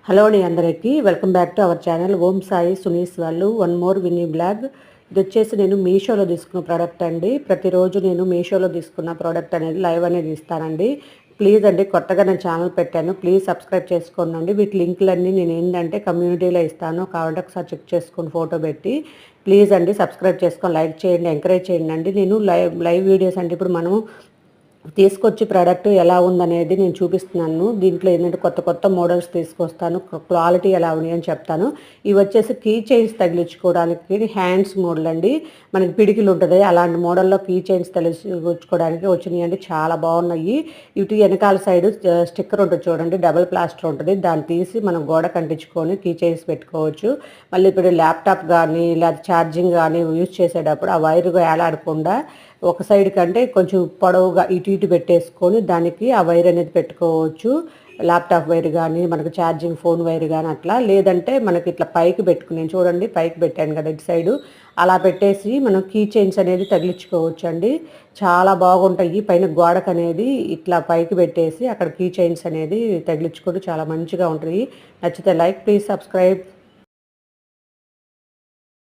Hello అండి అందరికీ welcome back to our channel Om Sai సునీస్ వాళ్ళు వన్ మోర్ వినీ బ్లాగ్. ఇది వచ్చేసి నేను మీషోలో తీసుకున్న ప్రోడక్ట్ అండి. ప్రతిరోజు నేను మీషోలో తీసుకున్న ప్రోడక్ట్ అనేది లైవ్ అనేది ఇస్తానండి. ప్లీజ్ అండి, కొత్తగా నేను ఛానల్ పెట్టాను, ప్లీజ్ సబ్స్క్రైబ్ చేసుకోండి. వీటి లింకులన్నీ నేను ఏంటంటే కమ్యూనిటీలో ఇస్తాను, కాబట్టి ఒకసారి చెక్ చేసుకొని ఫోటో పెట్టి ప్లీజ్ అండి సబ్స్క్రైబ్ చేసుకొని లైక్ చేయండి, ఎంకరేజ్ చేయండి అండి. నేను లైవ్ వీడియోస్ అంటే ఇప్పుడు మనం తీసుకొచ్చి ప్రోడక్ట్ ఎలా ఉందనేది నేను చూపిస్తున్నాను. దీంట్లో ఏంటంటే కొత్త కొత్త మోడల్స్ తీసుకొస్తాను, క్వాలిటీ ఎలా ఉంది అని చెప్తాను. ఇవి వచ్చేసి కీ చైన్స్ తగిలించుకోవడానికి హ్యాండ్స్ మోడల్ అండి. మనకి పిడికిలు ఉంటుంది, అలాంటి మోడల్లో కీ చైన్స్ తగిలించుకోవడానికి వచ్చినాయి అండి. చాలా బాగున్నాయి. ఇటు వెనకాల సైడ్ స్టిక్కర్ ఉంటుంది చూడండి, డబుల్ ప్లాస్టర్ ఉంటుంది, దాన్ని తీసి మనం గోడ కంటించుకొని కీ చైన్స్ పెట్టుకోవచ్చు. మళ్ళీ ఇప్పుడు ల్యాప్టాప్ కానీ లేదా ఛార్జింగ్ కానీ యూజ్ చేసేటప్పుడు ఆ వైరుగా వేలాడకుండా ఒక సైడ్ కంటే కొంచెం పొడవుగా ఇటు ఇటు పెట్టేసుకొని దానికి ఆ వైర్ అనేది పెట్టుకోవచ్చు. ల్యాప్టాప్ వైర్ కానీ మనకు ఛార్జింగ్ ఫోన్ వైర్ కానీ అట్లా, లేదంటే మనకి ఇట్లా పైకి పెట్టుకుని చూడండి, పైకి పెట్టాను కదా ఇటు సైడు, అలా పెట్టేసి మనం కీ చైన్స్ అనేది తగిలించుకోవచ్చు అండి. చాలా బాగుంటాయి. పైన గోడకు అనేది ఇట్లా పైకి పెట్టేసి అక్కడ కీ చైన్స్ అనేది తగిలించుకుంటూ చాలా మంచిగా ఉంటుంది. నచ్చితే లైక్, ప్లీజ్ సబ్స్క్రైబ్.